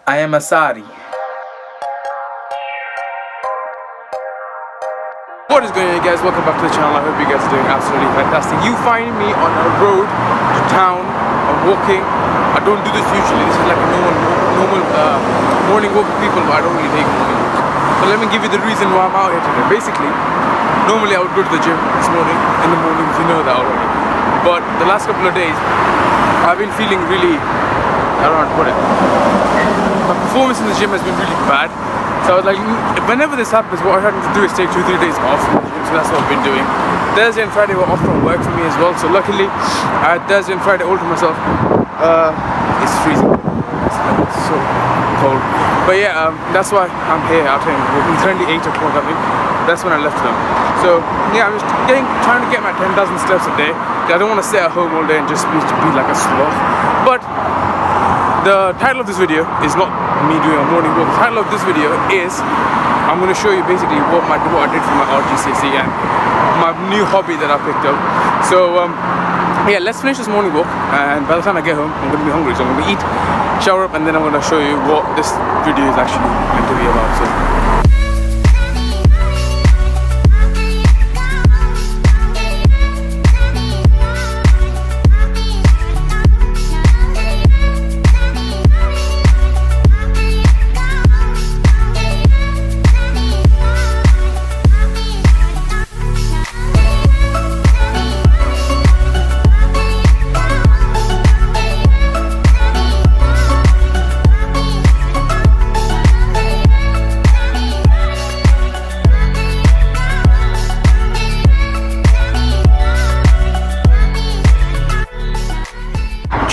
I am Asari. What is going on, guys? Welcome back to the channel. I hope you guys are doing absolutely fantastic. You find me on a road to town. I'm walking. I don't do this usually. This is like a normal morning walk for people, but I don't really take morning walks. So let me give you the reason why I'm out here today. Basically, normally I would go to the gym this morning, in the mornings, you know that already. But the last couple of days, I've been feeling really, I don't know how to put it. My performance in the gym has been really bad. So I was like, whenever this happens, what I had to do is take 2-3 days off from the gym. So that's what I've been doing. Thursday and Friday were off from work for me as well. So luckily, I had Thursday and Friday all to myself. It's freezing. It's so cold. But yeah, that's why I'm here out here. It's currently 8 o'clock, I think. That's when I left home. So yeah, I'm just trying to get my 10,000 steps a day. I don't want to stay at home all day and just be like a sloth. But the title of this video is not me doing a morning walk. The title of this video is I'm going to show you basically what I did for my RGCSE and my new hobby that I picked up. So yeah, let's finish this morning walk, and by the time I get home I'm going to be hungry, so I'm going to eat, shower up, and then I'm going to show you what this video is actually meant to be about. So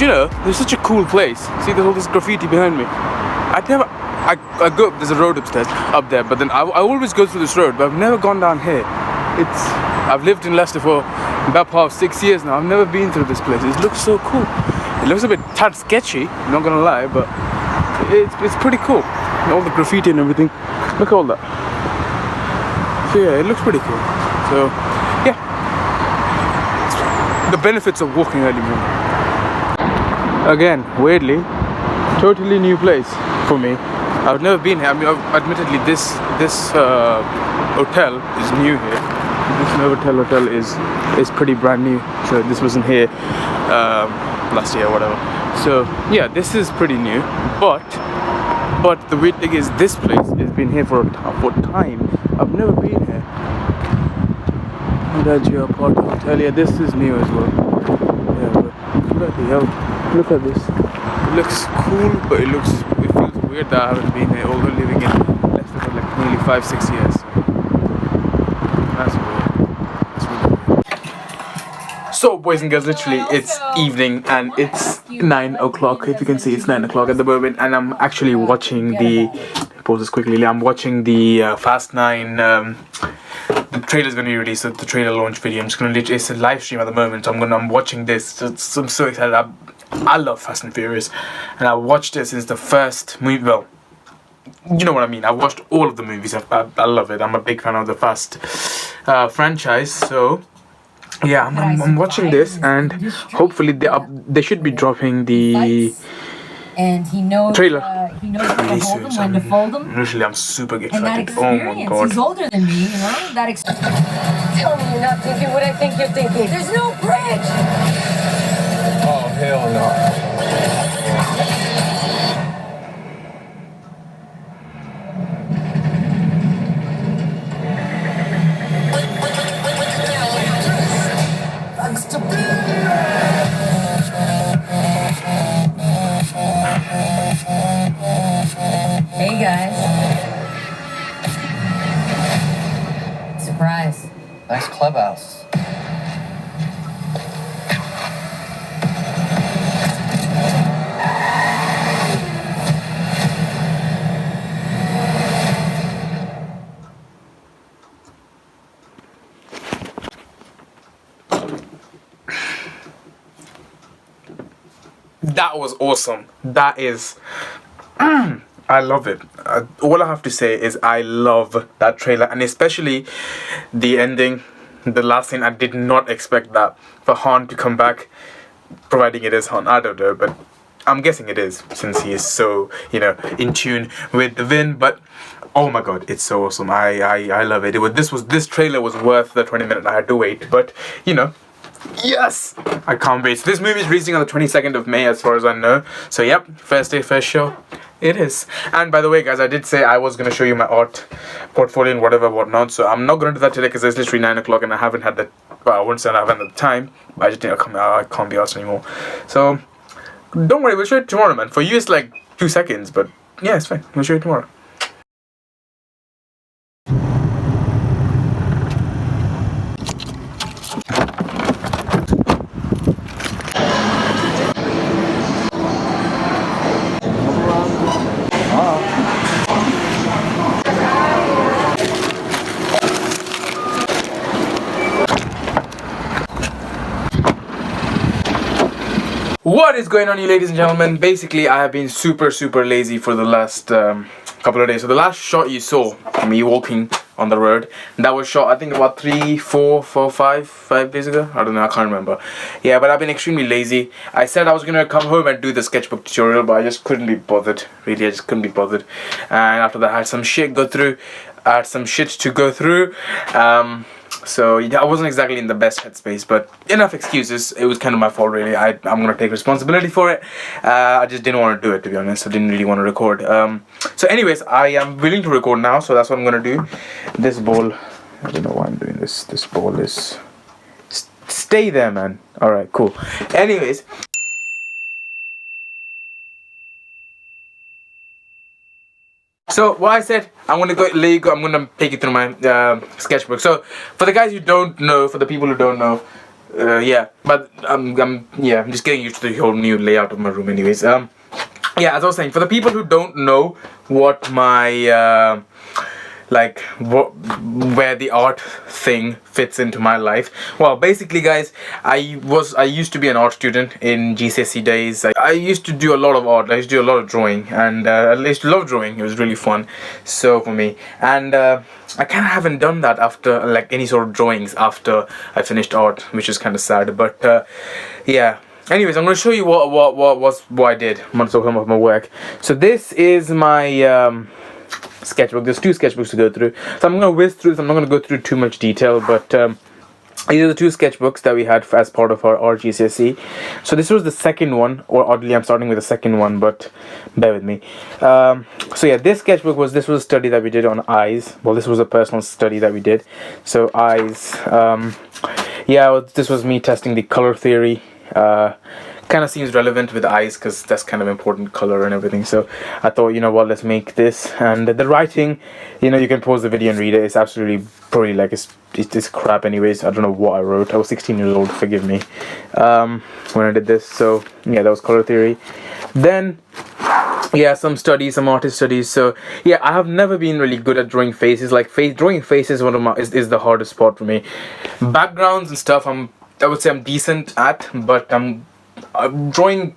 you know, there's such a cool place. See, there's all this graffiti behind me. I go up, there's a road up there, but then I always go through this road, but I've never gone down here. I've lived in Leicester for about part of 6 years now. I've never been through this place. It looks so cool. It looks a bit tad sketchy, not gonna lie, but it's pretty cool. And all the graffiti and everything. Look at all that. So yeah, it looks pretty cool. So yeah, the benefits of walking early morning. Again, weirdly, totally new place for me. I've never been here. I mean, admittedly, this hotel is new here. This Novotel hotel is pretty brand new. So this wasn't here last year or whatever. So yeah, this is pretty new. But the weird thing is, this place has been here for time. I've never been here. Rajya Party Hotel. Yeah, this is new as well. Yeah, but bloody hell. Look at this. It looks cool, but it feels weird that I haven't been here, although living in Leicester for like nearly 5-6 years. That's weird. So boys and girls, literally it's evening and it's 9 o'clock. If you can see, it's 9 o'clock at the moment, and I'm actually watching pause this quickly. I'm watching the Fast 9. The trailer's going to be released, so the trailer launch video. It's a live stream at the moment. So I'm watching this. So I'm so excited. I love Fast and Furious, and I watched it since the first movie. Well, you know what I mean. I watched all of the movies. I love it. I'm a big fan of the Fast franchise. So yeah, I'm watching this, and hopefully they should be dropping the trailer. He knows when to hold them, when to fold them. Literally, I'm super excited. And that experience, oh my god. he's older tan me, you know? Tell me you're not thinking what I think you're thinking. There's no bridge! Oh, hell no. Hey guys. Surprise. Nice clubhouse. That was awesome. That is I love it. All I have to say is I love that trailer, and especially the ending, the last scene. I did not expect that for Han to come back, providing it is Han. I don't know, but I'm guessing it is, since he is so, you know, in tune with the Vin. But oh my god, it's so awesome. I love it. This trailer was worth the 20 minutes I had to wait. But you know, yes, I can't wait. So this movie is releasing on the 22nd of May, as far as I know. So yep, first day, first show. It is. And by the way, guys, I did say I was going to show you my art portfolio and whatnot. So I'm not going to do that today because it's literally 9 o'clock and I haven't had the, well, I wouldn't say I haven't had the time, but I just think I can't be asked anymore. So don't worry, we'll show it tomorrow, man. For you, it's like 2 seconds, but yeah, it's fine. We'll show you tomorrow. What is going on, you ladies and gentlemen? Basically, I have been super lazy for the last couple of days. So the last shot you saw me walking on the road, that was shot I think about 5 days ago. I don't know, I can't remember. Yeah, but I've been extremely lazy. I said I was gonna come home and do the sketchbook tutorial, but I just couldn't be bothered. Really, I just couldn't be bothered. And after that, I had some shit to go through. So yeah, I wasn't exactly in the best headspace, but enough excuses. It was kind of my fault, really. I'm gonna take responsibility for it. I just didn't want to do it, to be honest. I didn't really want to record. So anyways, I am willing to record now, so that's what I'm gonna do. This ball, I don't know why I'm doing this. This ball is stay there, man. All right, cool. Anyways. So what I said, I'm gonna I'm gonna take you through my sketchbook. So for the guys who don't know, for the people who don't know, yeah, but I'm just getting used to the whole new layout of my room, anyways. Yeah, as I was saying, for the people who don't know what my where the art thing fits into my life. Well, basically, guys, I used to be an art student in GCSE days. I used to do a lot of art. I used to do a lot of drawing, and I used to love drawing. It was really fun. So for me, and I kind of haven't done that after, like, any sort of drawings after I finished art, which is kind of sad. But yeah. Anyways, I'm going to show you what I did. I'm going to talk about my work. So this is my sketchbook. There's 2 sketchbooks to go through, so I'm going to whiz through this. I'm not going to go through too much detail, but these are the 2 sketchbooks that we had as part of our GCSE. So this was the second one, or oddly I'm starting with the second one, but bear with me. So yeah, this sketchbook was a study that we did on eyes. Well, this was a personal study that we did. So eyes, yeah, this was me testing the color theory. Kind of seems relevant with eyes because that's kind of important, color and everything. So I thought, you know what, let's make this. And the writing, you know, you can pause the video and read it. It's absolutely probably like it's crap anyways. I don't know what I wrote. I was 16 years old, forgive me, when I did this. So yeah, that was color theory. Then yeah, some artist studies. So yeah, I have never been really good at drawing faces. Like drawing faces is the hardest part for me. Backgrounds and stuff, I would say I'm decent at, but drawing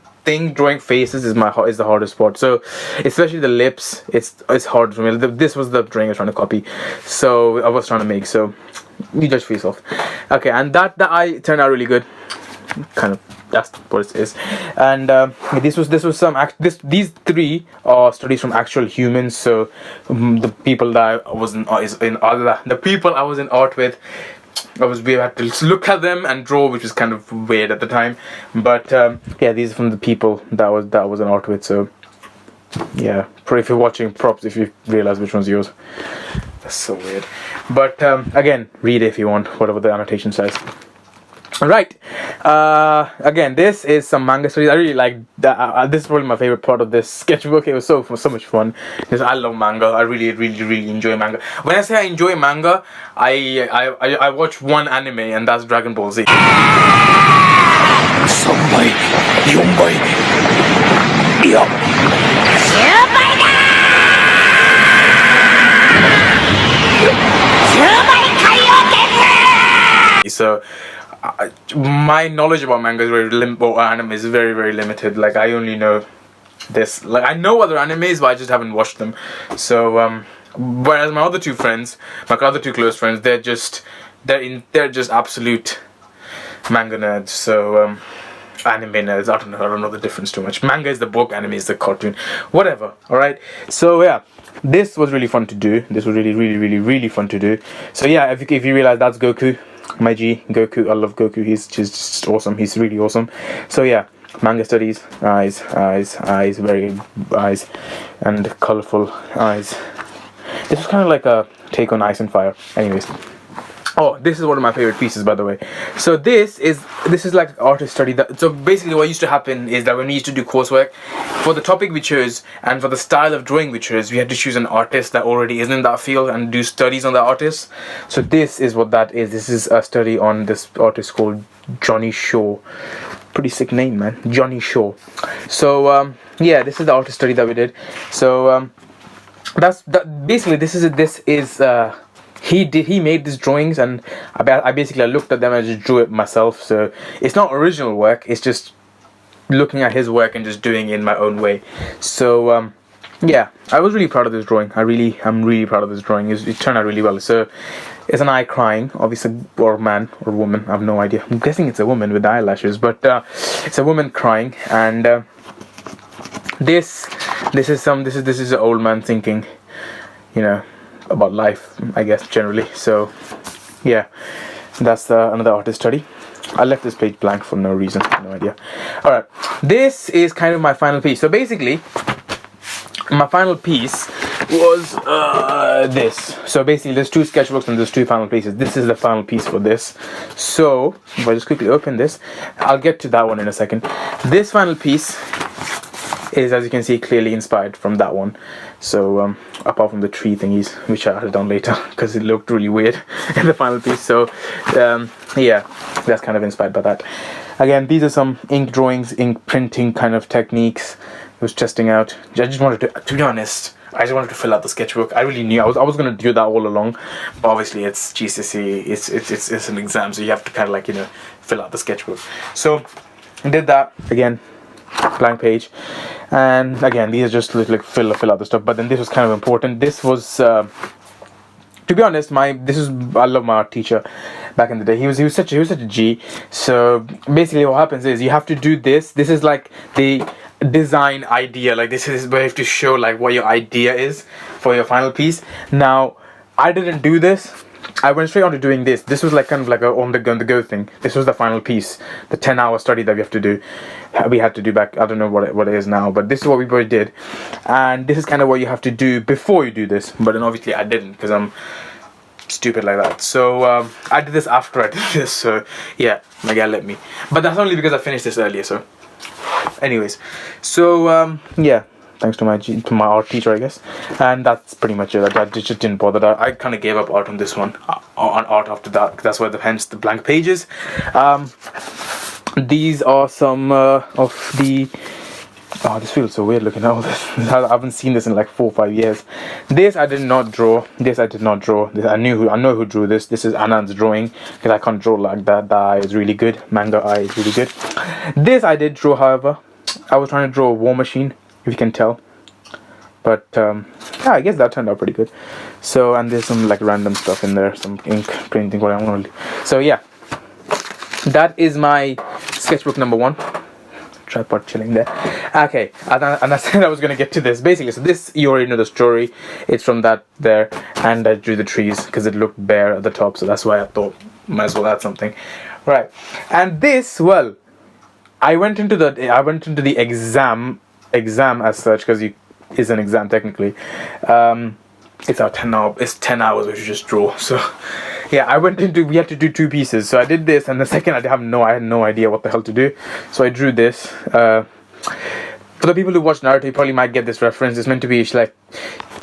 faces is the hardest part. So especially the lips, it's hard for me. This was the drawing I was trying to copy, so I was trying to make. So you judge for yourself. Okay, and that eye turned out really good. Kind of, that's what it is. And these 3 are studies from actual humans. So the people that I was in art with, we had to look at them and draw, which was kind of weird at the time. But yeah, these are from the people that I was in art with. So yeah, if you're watching, props if you realize which one's yours. That's so weird. But again, read it if you want, whatever the annotation says. Right, again, this is some manga stories. I really like that. This is probably my favorite part of this sketchbook. It was so much fun because I love manga. I really enjoy manga. When I say I enjoy manga, I watch one anime, and that's Dragon Ball Z. 3倍、4倍、いや。So my knowledge about manga is anime is very limited. Like, I only know this. Like, I know other animes, but I just haven't watched them. So whereas my other 2 friends, my other 2 close friends, they're just absolute manga nerds. So anime nerds. I don't know the difference too much. Manga is the book, anime is the cartoon, whatever. All right. So yeah, this was really fun to do. This was really fun to do. So yeah, if you realize, that's Goku, my G, Goku. I love Goku. He's just awesome. He's really awesome. So yeah, manga studies, eyes, very eyes, and colorful eyes. This was kind of like a take on Ice and Fire. Anyways. Oh, this is one of my favorite pieces, by the way. So this is like artist study. So basically what used to happen is that when we used to do coursework, for the topic we chose and for the style of drawing we chose, we had to choose an artist that already is in that field and do studies on that artist. So this is what that is. This is a study on this artist called Johnny Shaw. Pretty sick name, man. Johnny Shaw. So yeah, this is the artist study that we did. So basically this is he made these drawings, and I basically looked at them and just drew it myself. So it's not original work, it's just looking at his work and just doing it in my own way. So yeah, I was really proud of this drawing. I'm really proud of this drawing. It turned out really well. So it's an eye crying, obviously, or man or woman, I have no idea. I'm guessing it's a woman with eyelashes, but it's a woman crying. And this is an old man thinking, you know, about life, I guess, generally. So yeah, that's another artist study. I left this page blank for no reason, no idea. Alright, this is kind of my final piece. So basically my final piece was this. So basically there's 2 sketchbooks and there's 2 final pieces. This is the final piece for this. So if I just quickly open this, I'll get to that one in a second. This final piece is, as you can see, clearly inspired from that one. So apart from the tree thingies, which I added done later because it looked really weird in the final piece. So yeah, that's kind of inspired by that. Again, these are some ink drawings, ink printing kind of techniques I was testing out. I just wanted to be honest, I just wanted to fill out the sketchbook. I really knew I was going to do that all along, but obviously it's GCSE, it's an exam, so you have to kind of like, you know, fill out the sketchbook. So I did that. Again, blank page, and again these are just like fill out the stuff. But then this was kind of important. This was to be honest, I love my art teacher back in the day. He was such a G. So basically what happens is you have to do this is like the design idea, like this is where you have to show like what your idea is for your final piece. Now I didn't do this, I went straight on to doing this. This was like kind of like a on the go thing. This was the final piece, the 10-hour study that we had to do back. I don't know what it is now, but this is what we both did. And this is kind of what you have to do before you do this. But then obviously I didn't, because I'm stupid like that. So I did this after I did this. So yeah, my guy let me. But that's only because I finished this earlier. So anyways, so yeah, thanks to my art teacher, I guess. And that's pretty much it. I just didn't bother that. I kind of gave up art on this one, on art after that. That's why hence the blank pages. These are some of the... Oh, this feels so weird looking at all this. I haven't seen this in like 4 or 5 years. This I did not draw. I know who drew this. This is Anand's drawing, because I can't draw like that. That eye is really good. Manga eye is really good. This I did draw, however. I was trying to draw a war machine, if you can tell. But yeah, I guess that turned out pretty good. So, and there's some like random stuff in there, some ink printing, whatever. So yeah, that is my sketchbook number 1. Tripod chilling there. Okay, and I said I was gonna get to this. Basically, so this, you already know the story. It's from that there, and I drew the trees because it looked bare at the top, so that's why I thought might as well add something. Right, and this, well, I went into the exam as such, because it's an exam technically. It's our 10 hours which you just draw. So yeah, we had to do 2 pieces. So I did this, and the second I had no idea what the hell to do. So I drew this. For the people who watch Naruto, you probably might get this reference. It's meant to be like,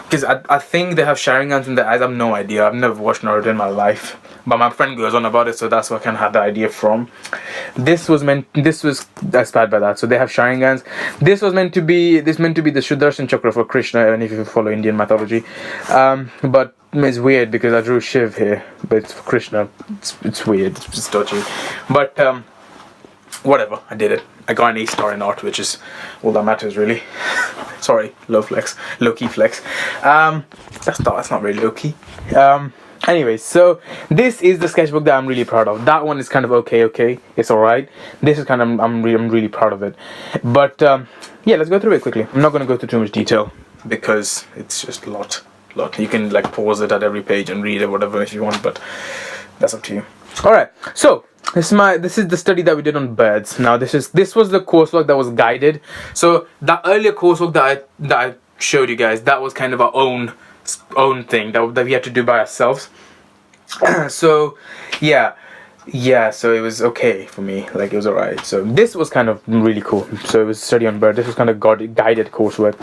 because I think they have Sharingans in their eyes. I have no idea. I've never watched Naruto in my life, but my friend goes on about it, so that's where I kind of had the idea from. This was inspired by that. So they have Sharingans. This was meant to be the Sudarshan Chakra for Krishna, and if you follow Indian mythology. But it's weird because I drew Shiv here, but it's for Krishna. It's weird. It's just dodgy. But whatever. I did it. I got an A* in art, which is all that matters, really. Sorry, low key flex. That's not really low key. Anyways, so this is the sketchbook that I'm really proud of. That one is kind of okay. It's alright. This is kind of, I'm really proud of it. But yeah, let's go through it quickly. I'm not going to go through too much detail because it's just a lot. You can like pause it at every page and read it, whatever, if you want, but that's up to you. Alright, so this is the study that we did on birds. Now this was the coursework that was guided. So that earlier coursework that I showed you guys, that was kind of our own thing that we had to do by ourselves. So yeah, so it was okay for me, like it was alright. So this was kind of really cool. So it was study on birds. This was kind of guided coursework.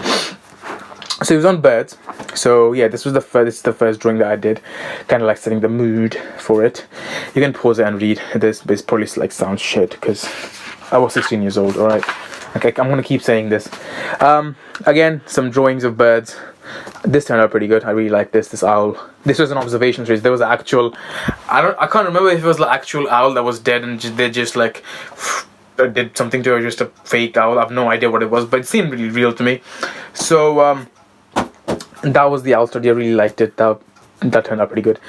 So it was on birds. So yeah, this is the first drawing that I did, kind of like setting the mood for it. You can pause it and read. This probably like sounds shit because I was 16 years old. Alright, okay, I'm gonna keep saying this. Again, some drawings of birds. This turned out pretty good. I really like this owl. This was an observation series. There was an actual, I can't remember if it was the actual owl that was dead and they just like did something to it, or just a fake owl. I have no idea what it was, but it seemed really real to me. So that was the owl study. I really liked it. That turned out pretty good.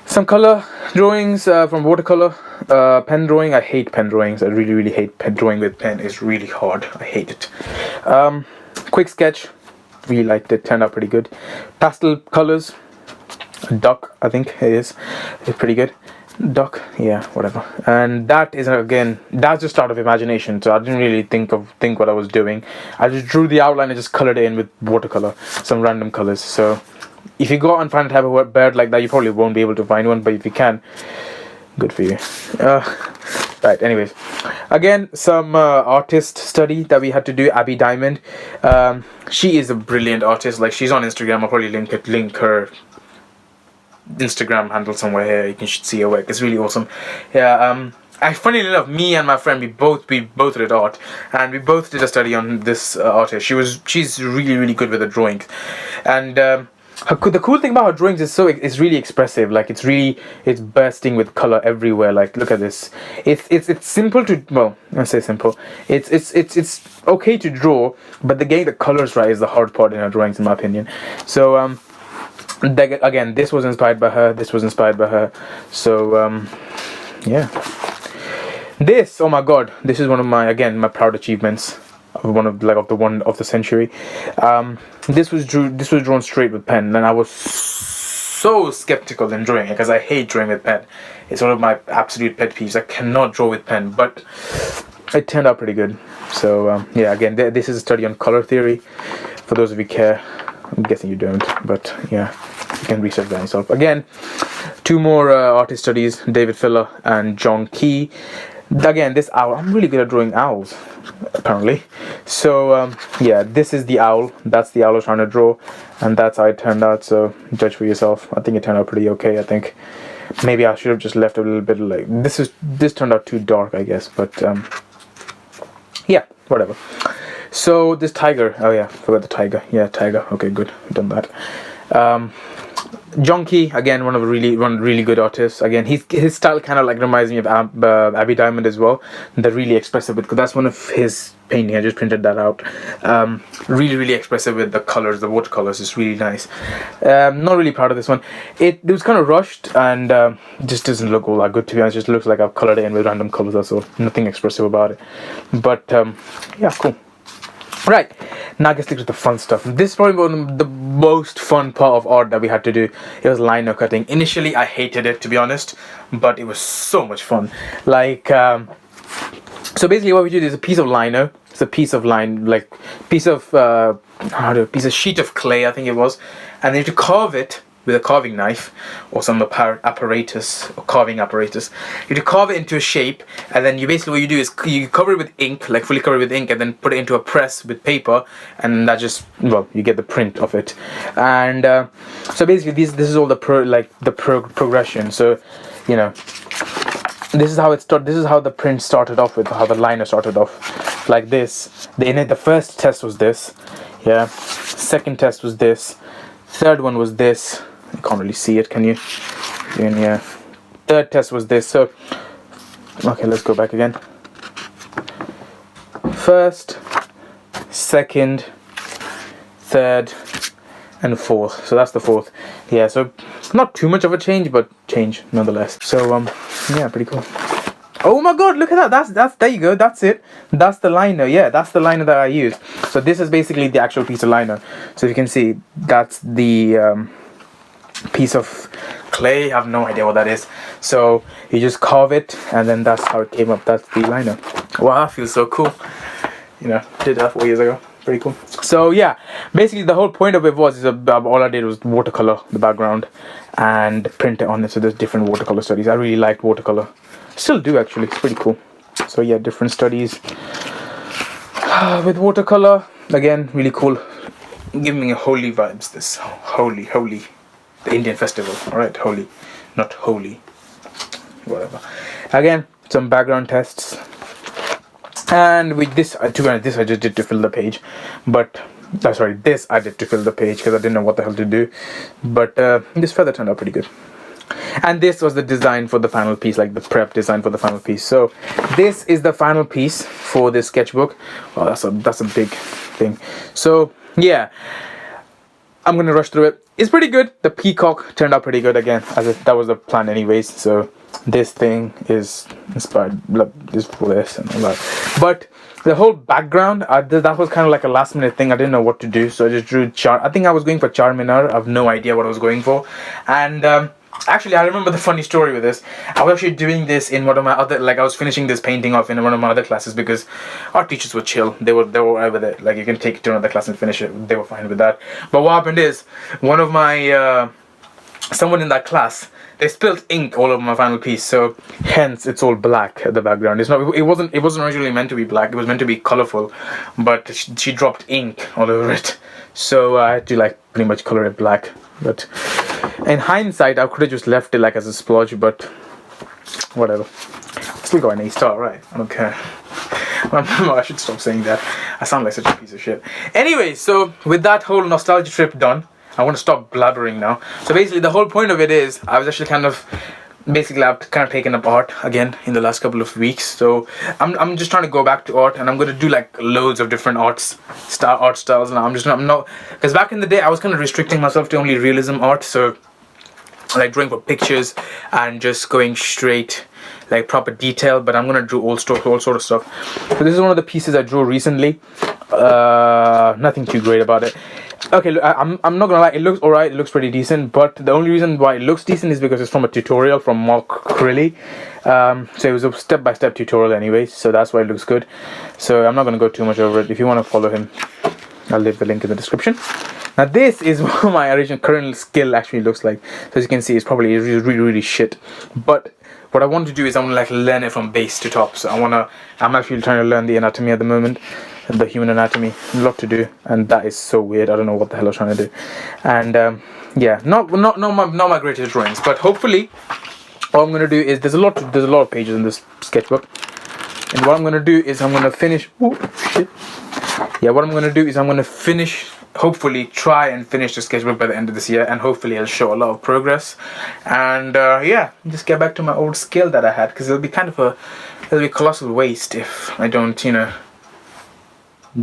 Some color drawings from watercolor, pen drawing. I hate pen drawings. I really hate pen drawing with pen. It's really hard. I hate it. Quick sketch. Really liked it. Turned out pretty good. Pastel colors. Duck, I think it is. It's pretty good. Duck, yeah, whatever. And that is, again, that's just out of imagination. So I didn't really think what I was doing. I just drew the outline and just colored it in with watercolor, some random colors. So if you go and find a type of bird like that, you probably won't be able to find one. But if you can, good for you. Right, anyways, again, some artist study that we had to do. Abby Diamond, she is a brilliant artist. Like, she's on Instagram. I'll probably link her Instagram handle somewhere here. You can see her work. It's really awesome. Yeah. Funnily enough, me and my friend, we both did art, and we both did a study on this artist. She's really good with the drawing, and the cool thing about her drawings is it's really expressive. Like it's bursting with color everywhere. Like, look at this. It's simple to, well, I say simple. It's okay to draw, but getting the colors right is the hard part in her drawings, in my opinion. So again, this was inspired by her. This was inspired by her. So yeah. This, oh my god, this is one of my proud achievements. One of the century. This was drawn straight with pen, and I was so skeptical in drawing it because I hate drawing with pen. It's one of my absolute pet peeves. I cannot draw with pen, but it turned out pretty good. So yeah, again, this is a study on color theory. For those of you who care, I'm guessing you don't, but yeah, you can research that yourself. Again, two more artist studies: David Filler and John Key. Again, this owl, I'm really good at drawing owls, apparently. So yeah, this is the owl. That's the owl I was trying to draw, and that's how it turned out. So judge for yourself. I think it turned out pretty okay. I think maybe I should have just left a little bit like this turned out too dark, I guess, but yeah, whatever. So this tiger, oh yeah, forgot the tiger. Yeah, tiger. Okay, good, we've done that. John Key, again, one really good artists. Again, his style kind of like reminds me of Abby Diamond as well. They're really expressive because that's one of his painting. I just printed that out. Really expressive with the colors, the watercolors. It's really nice. Not really proud of this one. It was kind of rushed and just doesn't look all that good, to be honest. It just looks like I've colored it in with random colors. That's all. Nothing expressive about it. But yeah, cool. Right, now I guess stick to the fun stuff. This is probably one of the most fun part of art that we had to do. It was lino cutting. Initially, I hated it, to be honest, but it was so much fun. Like, so basically what we did is a piece of lino. It's a piece of piece of sheet of clay, I think it was, and then you have to carve it with a carving knife or some apparatus or carving apparatus. You have to carve it into a shape, and then what you do is you cover it with ink, like fully cover it with ink, and then put it into a press with paper, and that just, well, you get the print of it. And so basically this is all the progression. So, you know, this is how it started. This is how the print started off with, how the liner started off like this. The first test was this, yeah. Second test was this. Third one was this. You can't really see it, can you? And yeah. Third test was this. So, okay, let's go back again. First, second, third, and fourth. So that's the fourth. Yeah, so not too much of a change, but change nonetheless. So yeah, pretty cool. Oh my god, look at that. That's there you go. That's it. That's the liner. Yeah, that's the liner that I use. So this is basically the actual piece of liner. So you can see that's the piece of clay. I have no idea what that is. So you just carve it, and then that's how it came up. That's the liner. Wow, that feels so cool. You know, did that 4 years ago. Pretty cool. So yeah, basically the whole point of it was all I did was watercolor the background and print it on it. So there's different watercolor studies. I really liked watercolor. Still do actually. It's pretty cool. So yeah, different studies with watercolor. Again, really cool. Giving me holy vibes. This holy, the Indian festival. All right, holy, not holy. Whatever. Again, some background tests. And with this, to be honest, this I just did to fill the page, but sorry, this I did to fill the page because I didn't know what the hell to do. But this feather turned out pretty good. And this was the design for the final piece, like the prep design for the final piece. So this is the final piece for this sketchbook. Well, that's a big thing. So yeah, I'm gonna rush through it. It's pretty good. The peacock turned out pretty good again, as if that was the plan anyways. So this thing is inspired this for this and all that. But the whole background, that was kind of like a last minute thing. I didn't know what to do, so I just drew I think I was going for Charminar. I have no idea what I was going for. And actually, I remember the funny story with this. I was actually doing this in one of my other, like I was finishing this painting off in one of my other classes because our teachers were chill. They were over there. Like you can take it to another class and finish it. They were fine with that. But what happened is one of my someone in that class, they spilled ink all over my final piece, so hence it's all black at the background. It wasn't originally meant to be black. It was meant to be colorful, but she dropped ink all over it, so I had to like pretty much color it black. But in hindsight, I could have just left it like as a splodge, but whatever. I still got an A-star, right? I don't care. I should stop saying that. I sound like such a piece of shit. Anyway, so with that whole nostalgia trip done, I want to stop blabbering now. So basically the whole point of it is I was actually I've kind of taken up art again in the last couple of weeks. So I'm just trying to go back to art, and I'm going to do like loads of different art styles now. I'm not, because back in the day I was kind of restricting myself to only realism art, so like drawing for pictures and just going straight like proper detail, but I'm gonna do all sort of stuff. So this is one of the pieces I drew recently. Nothing too great about it. Okay, look, I'm not gonna lie, it looks alright, it looks pretty decent, but the only reason why it looks decent is because it's from a tutorial from Mark Crilly. So it was a step-by-step tutorial anyways, so that's why it looks good. So I'm not gonna go too much over it. If you want to follow him, I'll leave the link in the description. Now this is what my original current skill actually looks like. So as you can see, it's probably really shit, but what I want to do is I want to like learn it from base to top. So I'm actually trying to learn the anatomy at the moment, the human anatomy. A lot to do, and that is so weird. I don't know what the hell I'm trying to do. And yeah, not my greatest drawings, but hopefully what I'm gonna do is there's a lot of pages in this sketchbook, and what I'm gonna do is I'm gonna finish. Oh shit! Yeah, what I'm gonna do is I'm gonna finish. Hopefully try and finish the sketchbook by the end of this year, and hopefully I'll show a lot of progress, and yeah, just get back to my old skill that I had, because it'll be a colossal waste if I don't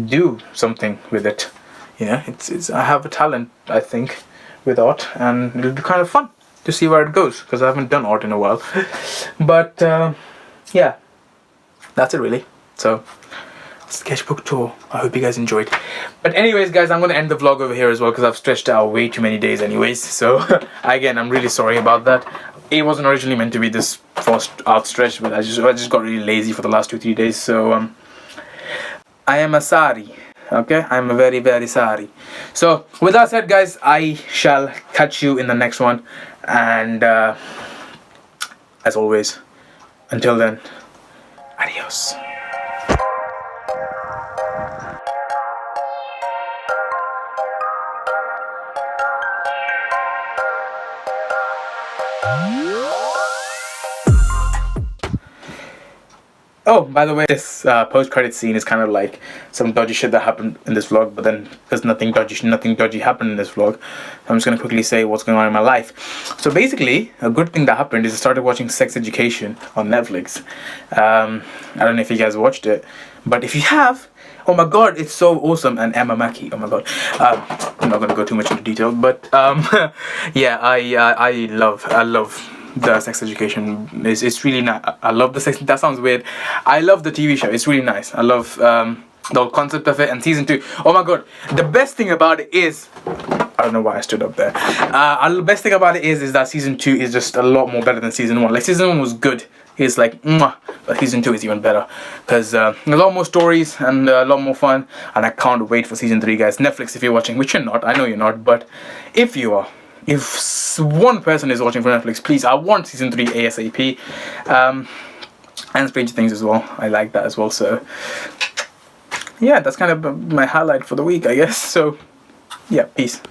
do something with it. It's I have a talent, I think, with art, and it'll be kind of fun to see where it goes, because I haven't done art in a while. But yeah, that's it really. So sketchbook tour, I hope you guys enjoyed. But anyways guys, I'm gonna end the vlog over here as well, because I've stretched out way too many days anyways. So again, I'm really sorry about that. It wasn't originally meant to be this fast outstretched, but I just got really lazy for the last 2-3 days. So I am a sorry, okay? I'm a very sorry. So with that said guys, I shall catch you in the next one, and as always, until then, adios. Oh, by the way, this post-credit scene is kind of like some dodgy shit that happened in this vlog, but then there's nothing dodgy happened in this vlog. I'm just gonna quickly say what's going on in my life. So basically, a good thing that happened is I started watching Sex Education on Netflix. I don't know if you guys watched it, but if you have, Oh my god, it's so awesome. And Emma Mackey, oh my god. I'm not gonna go too much into detail, but yeah, I love the sex education. It's really nice. I love the sex. That sounds weird. I love the TV show. It's really nice. I love the whole concept of it. And season 2, oh my god, the best thing about it is, I don't know why I stood up there. The best thing about it is that season 2 is just a lot more better than season 1. Like season 1 was good. It's like, mwah, but season 2 is even better because a lot more stories and a lot more fun. And I can't wait for season 3, guys. Netflix, if you're watching, which you're not, I know you're not, but if you are, if one person is watching for Netflix, please, I want season 3 ASAP. And Stranger Things as well. I like that as well. So yeah, that's kind of my highlight for the week, I guess. So yeah, peace.